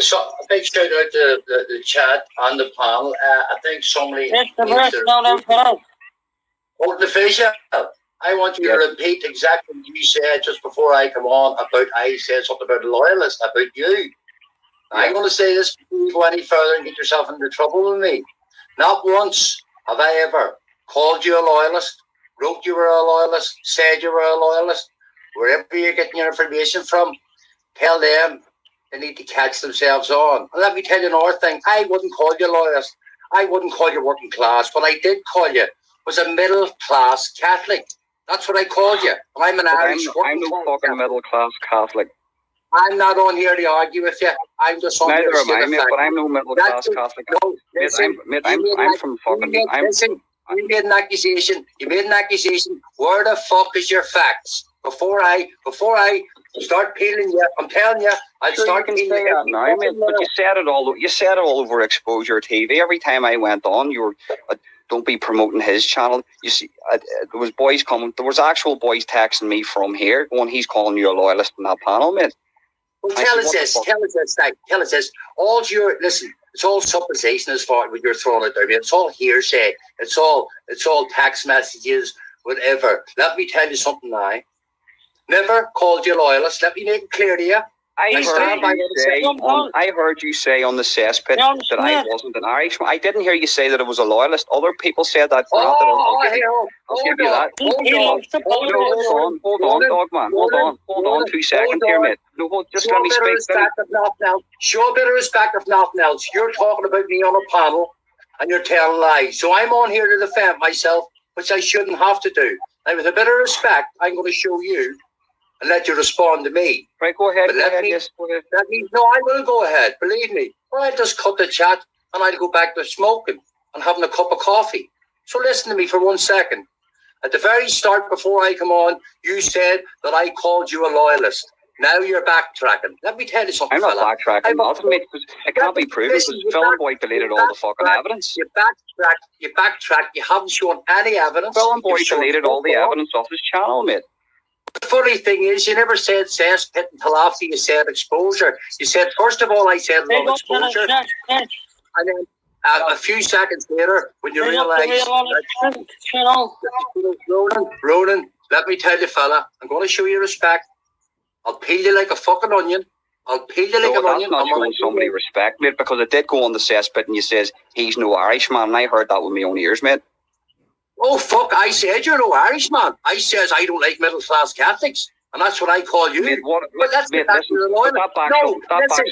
So a big shout out to the chat and the panel. I think somebody It's the first no. Oh, the Fisher. I want you to repeat exactly what you said just before I come on about. I said something about loyalists about you. I'm going to say this before you go any further and get yourself into trouble with me. Not once have I ever called you a loyalist, wrote you were a loyalist, said you were a loyalist. Wherever you're getting your information from, tell them they need to catch themselves on. And let me tell you another thing. I wouldn't call you a loyalist. I wouldn't call you working class. What I did call you was a middle class Catholic. That's what I called you. And I'm an Irish I'm no fucking middle class Catholic. I'm not on here to argue with you. I'm just on here to say the fact. But I'm no middle class Catholic. No, listen, I'm from fucking. Listen, you made an accusation. Where the fuck is your facts? Before I start peeling you, I'm telling you, I'll start peeling you. No, mate, but you said it all. You said it all over Exposure TV. Every time I went on, you were. Don't be promoting his channel. You see, there was boys coming. There was actual boys texting me from here, going, "He's calling you a loyalist in that panel, mate." Well, tell us this. Listen. It's all supposition as far as what you're throwing out there. It's all hearsay. It's all text messages, whatever. Let me tell you something now. Never called you loyalist. Let me make it clear to you. I heard you say on the cesspit that I wasn't an Irishman. I didn't hear you say that it was a loyalist. Other people said that. I'll give you that. Hold on, dogman. Hold on 2 seconds here, mate. No, just let me speak. Show a bit of respect if nothing else. You're talking about me on a panel and you're telling lies. So I'm on here to defend myself, which I shouldn't have to do. Now, with a bit of respect, I'm going to show you and let you respond to me. Right, go ahead. That means, no, I will go ahead, believe me. Or I'll just cut the chat and I'll go back to smoking and having a cup of coffee. So listen to me for 1 second. At the very start, before I come on, you said that I called you a loyalist. Now you're backtracking. Let me tell you something, I'm not backtracking, nothing, mate, because it can't be proven because Film Boy deleted all the fucking evidence. You backtrack, you haven't shown any evidence. Film Boy deleted all the evidence off his channel, mate. The funny thing is, you never said cesspit until after you said exposure. You said, first of all, I said love exposure. And then a few seconds later, when you realise Ronan, let me tell you, fella, I'm going to show you respect. I'll peel you like a fucking onion. An onion. Not showing somebody respect, mate, because it did go on the cesspit and you says he's no Irishman, and I heard that with my own ears, mate. Oh, fuck, I said you're no Irishman. I says I don't like middle-class Catholics. And that's what I call you. Mate, that backs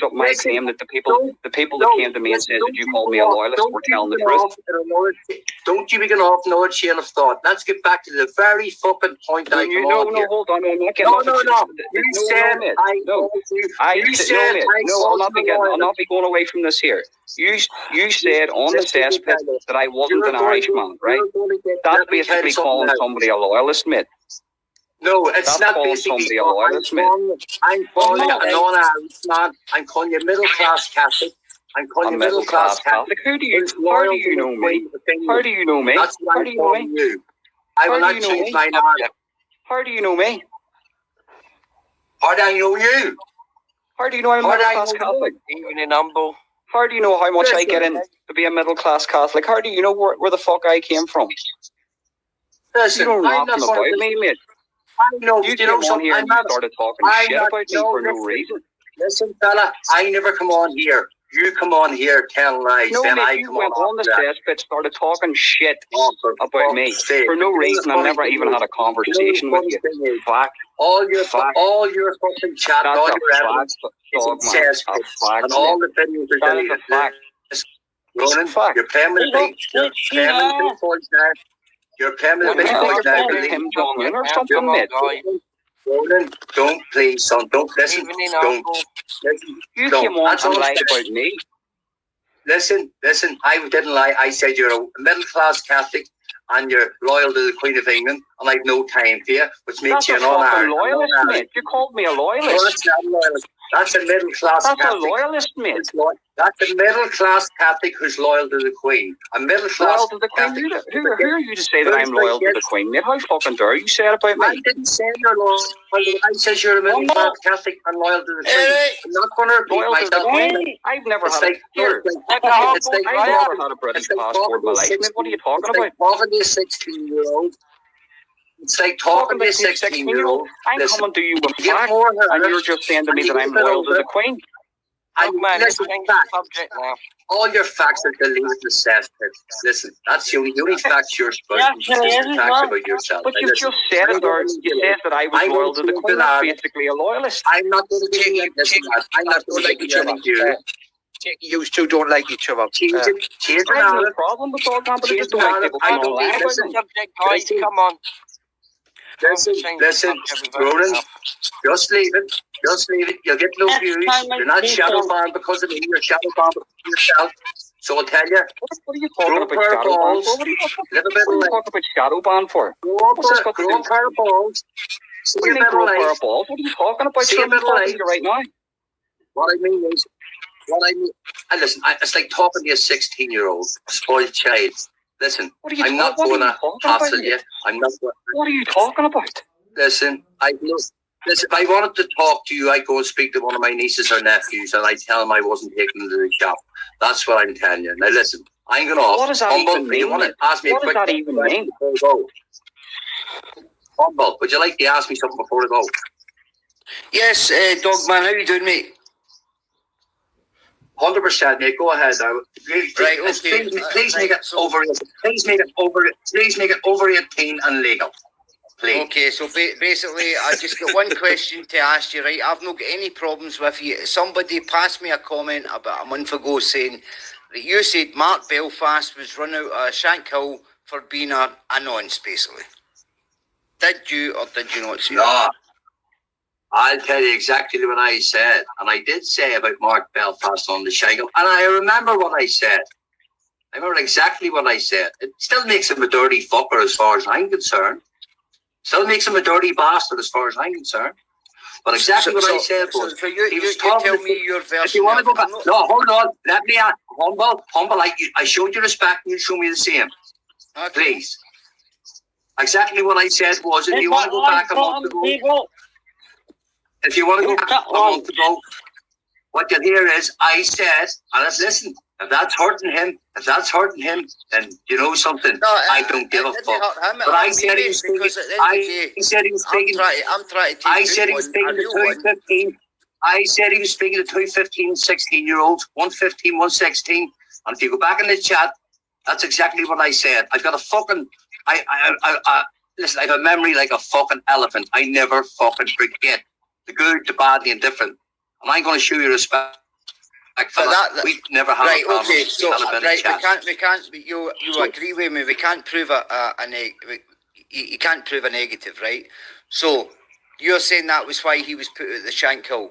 up my claim that the people that came to me and said that you called me a loyalist were telling the truth. Don't you begin off another chain of thought. Let's get back to the very fucking point I come on here. Hold on. I'll not be going away from this here. You said on the cesspit that I wasn't an Irishman, right? That's basically calling somebody a loyalist, mate. No, it's not basically. I'm calling you a non-Irishman. I'm calling you middle-class Catholic. I'm calling you middle-class Catholic. How do you know me? How do you know me? That's what I'm calling you. I will not change my name. How do you know me? How do I know you? How do you know I'm a middle-class Catholic? Even in humble. How do you know how much I get in to be a middle-class Catholic? How do you know where the fuck I came from? Listen, you know nothing about me, mate. I know. You came on here and you started talking shit about me for no reason. Listen, fella, I never come on here. You come on here telling lies. No, then mate, I come went on the cesspit, started talking shit about me for no reason. I never even had a conversation with you. Fact. All your fucking chat, all your evidence is in cesspit, and all the videos are deleted. Ronan, you're playing with the big boys now. You're playing with the big boys now. Kim Jong-un or something, mate. Ronan, don't please, son. Don't listen. Don't. You came on and lied about me. Listen. I didn't lie. I said you're a middle-class Catholic and you're loyal to the Queen of England, and I've no time for you, which makes you an loyalist, mate. You called me a loyalist. No, that's not a loyalist. That's a middle class That's a Catholic. loyalist, mate. That's a middle class Catholic who's loyal to the Queen. A middle class Loyal to the Queen? Catholic. Who are you to say that I'm loyal to the Queen, mate? How fucking dare you say it about I me? didn't say you're loyal. I said you're a middle class Catholic and loyal to the Queen. I'm not going to repeat Loyal to the myself. Queen? I've never It's had like, a here. it's like I've never had a British passport in my life, mate. What are you talking about? Talking to a 16-year-old. It's like talking to a 16-year-old. I'm coming to you with Get facts, more and you're just saying to me that I'm loyal to the Queen. Dogman, let's Listen, change the subject now. all your facts are deleted in the cesspit. Listen, that's the only facts you're supposed Yeah, to is facts about yourself. But Now, you've listen, just said it there. You said that I was I'm loyal to the going to Queen. that. That's basically a loyalist. I'm not going to give you listen, I'm not going to like give each you other. any view. You two don't like each other. Change it. Change the I have no narrative. problem with dogman, but I just don't Change like the people narrative. coming online about Listen, me. Subject, guys, come on. Listen, Ronan, just leave it. Just leave it. You'll get no Next views. time I You're not see shadow you. banned because of me. You're shadow banned because of yourself. So I'll tell you, What are you talking about pair of shadow ban balls, for? What are you talking live a bit of life. about shadow ban for? Grow What's this got to do? a pair of balls. See What do a you mean bit grow of a pair life. of balls? What are you talking about? See Sure, a I'm bit of talking life. to you right now. What I mean is, and listen, it's like talking to a 16-year-old, spoiled child. Listen, What are you I'm not what going are you to talking about? hassle you. I'm not going What are you talking about? Listen, listen, if I wanted to talk to you, I'd go and speak to one of my nieces or nephews and I'd tell them I wasn't taking them to the shop. That's what I'm telling you. Now listen, I'm going off. What does that Humble, even mean? you want to ask me What a does quick that even question mean? before we go? Humble, would you like to ask me something before we go? Yes, Dogman, how you doing, mate? 100%, mate. Go ahead. Right, okay. Please make it over. Please make it over. Please make it over 18 and legal. Please. Okay, so basically, I just got one question to ask you, right? I've not got any problems with you. Somebody passed me a comment about a month ago saying that you said Mark Belfast was run out of Shankill for being a nonce, basically. Did you or did you not say that? No. I'll tell you exactly what I said. And I did say about Mark Belfast on the Shankill. And I remember what I said. I remember exactly what I said. It still makes him a dirty fucker as far as I'm concerned. Still makes him a dirty bastard as far as I'm concerned. But exactly what I said was... So you was tell talking me your version. If you want to go back... No, hold on. Let me... Humble. I showed you respect and you show me the same. Okay. Please. Exactly what I said was, if you want to go back a month ago... If you want to go back a month ago, what you'll hear is, I said, and let's listen, if that's hurting him, then you know something. No, I don't give a fuck. But I said he was speaking. I said he was speaking. I'm trying to. I said he was speaking to 215. I said he was speaking to 215 and 16-year-olds, 115, 116. And if you go back in the chat, that's exactly what I said. I've got a fucking. Listen, I have a memory like a fucking elephant. I never fucking forget the good, the bad, the indifferent. And I'm going to show you respect. For that, we never had a problem. Okay, so we can't. You agree with me? We can't prove you can't prove a negative, right? So you're saying that was why he was put at the Shankill.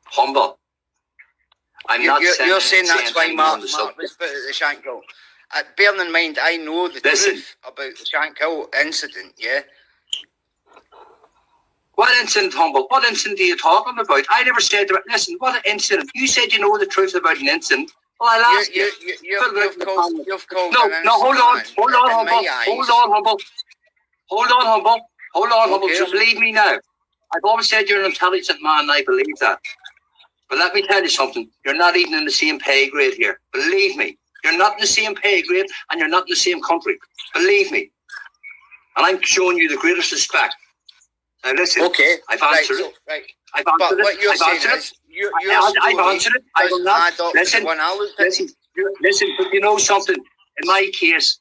Humble. You're saying that's why Mark was put at the Shankill. Bearing in mind, I know the truth about the Shankill incident. Yeah. What incident, Humble? What incident are you talking about? I never said that. Listen, what incident? You said you know the truth about an incident. Well, I'll ask you. You've called no, hold on, Humble. Hold on, Humble. Just believe me now. I've always said you're an intelligent man, and I believe that. But let me tell you something. You're not even in the same pay grade here. Believe me. You're not in the same pay grade, and you're not in the same country. Believe me. And I'm showing you the greatest respect. Now listen, okay. I've answered it. Right. I've answered it. What you're saying is, I've answered it. I will not listen. Listen, but you know something. In my case,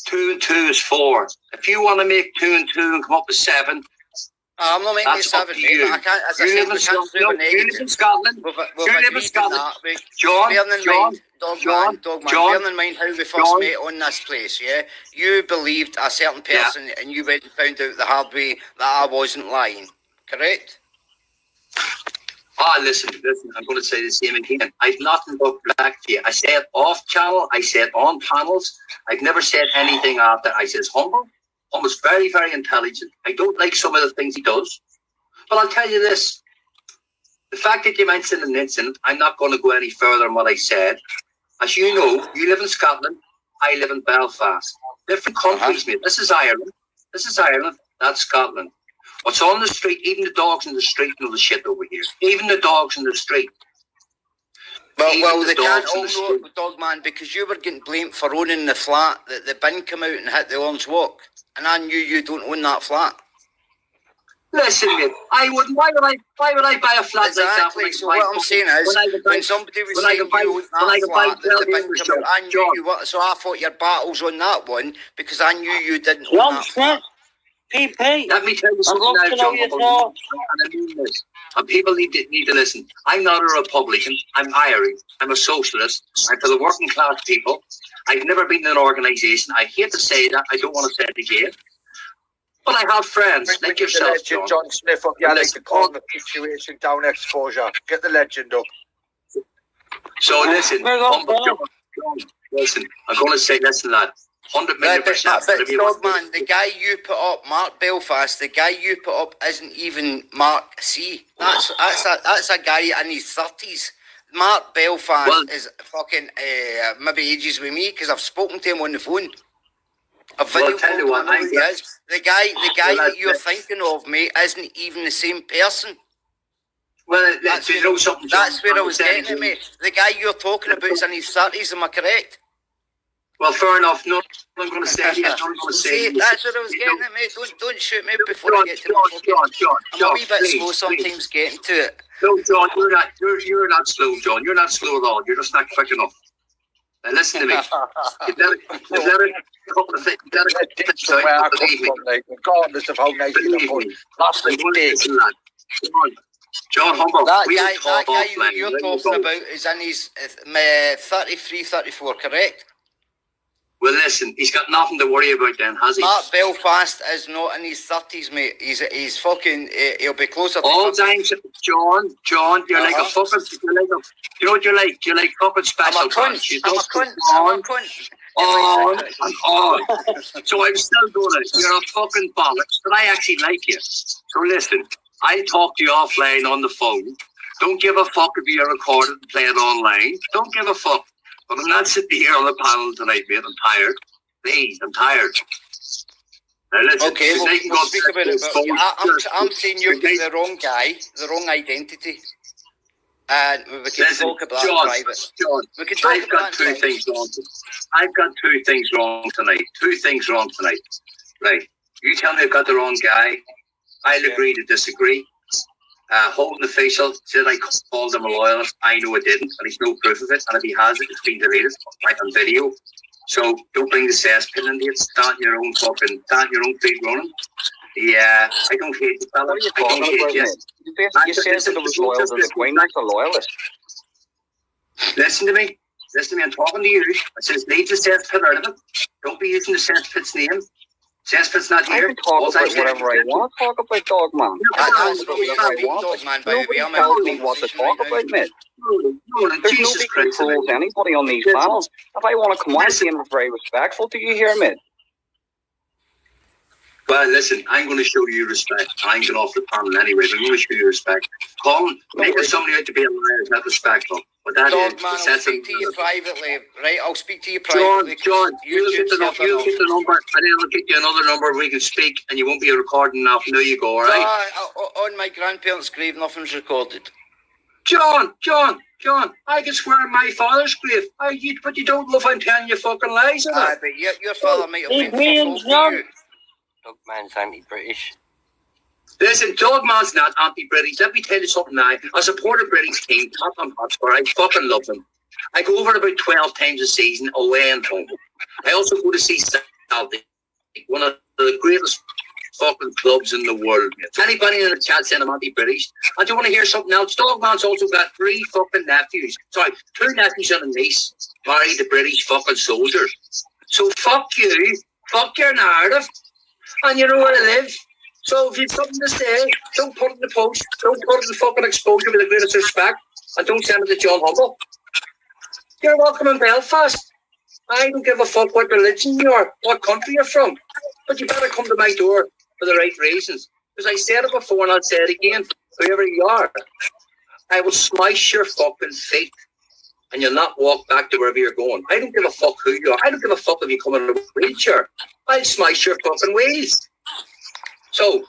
2 and 2 is 4. If you want to make 2 and 2 and come up with 7, I'm not making that's up 7. to you. I can't. As I said, we can't prove a negative. You live in Scotland. You live in Scotland. John. Bearing in mind how we first met on this place, yeah? You believed a certain person and you went and found out the hard way that I wasn't lying, correct? Listen, I'm going to say the same again. I've nothing but black to you. I said off channel, I said on panels. I've never said anything after. I says, Humble, Humbol's very, very intelligent. I don't like some of the things he does. But I'll tell you this. The fact that you mentioned an incident, I'm not going to go any further than what I said. As you know, you live in Scotland, I live in Belfast. Different countries, mate. This is Ireland. That's Scotland. What's on the street, even the dogs in the street know the shit over here. Even the dogs in the street. Well, they can't all know it, Dogman, because you were getting blamed for owning the flat that the bin came out and hit the Orange Walk. And I knew you don't own that flat. Listen, mate, I wouldn't. Why would I buy a flat exactly. like that? So what I'm saying is, when somebody was saying you owned that flat, that the bin came out, I knew you were. So I fought your battles on that one because I knew you didn't own that flat. PP, let me tell you something now, John, and I mean this. And people need to listen. I'm not a Republican. I'm Irish. I'm a socialist. I'm for the working class people. I've never been in an organisation. I hate to say that. I don't want to say it again. But I have friends like yourself, John. John Smith up here, like to calm the situation down, exposure. Get the legend up. So listen, John, listen. I'm going to say, listen, lad. 100 million percent. But Dogman, the guy you put up, Mark Belfast, the guy you put up isn't even Mark C. That's a guy in his 30s. Mark Belfast is fucking maybe ages with me because I've spoken to him on the phone. A video tell you what, he is. The guy that you're thinking of, mate, isn't even the same person. Well, that's where I was getting at, mate. The guy you're talking about is in his 30s, am I correct? Well, fair enough. No, I'm going to say yes. I'm going to say yes. That's what I was getting at, mate. Don't shoot me before I get to my John, I'm a wee bit slow sometimes getting to it. No, John, you're not slow, John. You're not slow at all. You're just not quick enough. Now listen to me. You've got a couple of things. Regardless of how nice you look. John Humble, that guy you're talking about is in his 33, 34, correct? Well, listen, he's got nothing to worry about then, has he? Mark Belfast is not in his 30s, mate. He's fucking, he'll be closer to all time, John, you're like a fucking, you know what you're like? You're like fucking special. I'm a cunt. So I'm still doing it. You're a fucking bollocks, but I actually like you. So listen, I'll talk to you offline on the phone. Don't give a fuck if you're recorded and play it online. Don't give a fuck. But I'm not sitting here on the panel tonight, mate. I'm tired. Please, I'm tired. Now listen, okay, we'll speak about it. But I'm saying you're the wrong guy, the wrong identity. And we can talk about that private. John, I've got two things wrong. I've got two things wrong tonight. Right. You tell me I've got the wrong guy. I'll agree to disagree. Holden official said I called him a loyalist. I know it didn't, and there's no proof of it. And if he has it, it's been deleted, like on video. So don't bring the cesspit into it. Stand your own feet running. Yeah, I don't hate you, fella. I don't hate you. You said that it was loyal to the Queen. That's a loyalist. Listen to me. I'm talking to you. I says leave the cesspit out of it. Don't be using the cesspit's name. Cesspit's not here. I can talk about whatever I want to talk about, Dogman. That's what I want, Dogman, by the way. I'm telling me what to talk about, mate. There's nobody controls anybody on these panels. If I want to come on, I'm very respectful. Do you hear me? Well, listen, I'm going to show you respect. I'm going off the panel anyway, but I'm going to show you respect. Colin, making somebody out to be a liar is not respectful. But that Dogman, I'll speak to you privately, right? I'll speak to you privately. John, you get the number, and then I'll get you another number we can speak, and you won't be recording enough. There you go, all right? On my grandparents' grave, nothing's recorded. John, I can swear on my father's grave. But you don't love I'm telling you fucking lies, is it? But your father might have been fucking Dogman's anti-British. Listen, Dogman's not anti-British. Let me tell you something now. I support a British team, Tottenham Hotspur. I fucking love them. I go over about 12 times a season, away and home. I also go to see Celtic, one of the greatest fucking clubs in the world. If anybody in the chat saying I'm anti-British, I do want to hear something else. Dogman's also got 3 fucking nephews. Sorry, 2 nephews and a niece married to British fucking soldiers. So fuck you. Fuck your narrative. And you know where I live. So if you've something to say, don't put it in the post. Don't put it in the fucking exposure with the greatest respect. And don't send it to John Humble. You're welcome in Belfast. I don't give a fuck what religion you are, what country you're from. But you better come to my door for the right reasons. Because I said it before and I'll say it again. Whoever you are, I will smash your fucking feet and you'll not walk back to wherever you're going. I don't give a fuck who you are. I don't give a fuck if you come in a wheelchair. I'll smash your fucking wheels. So,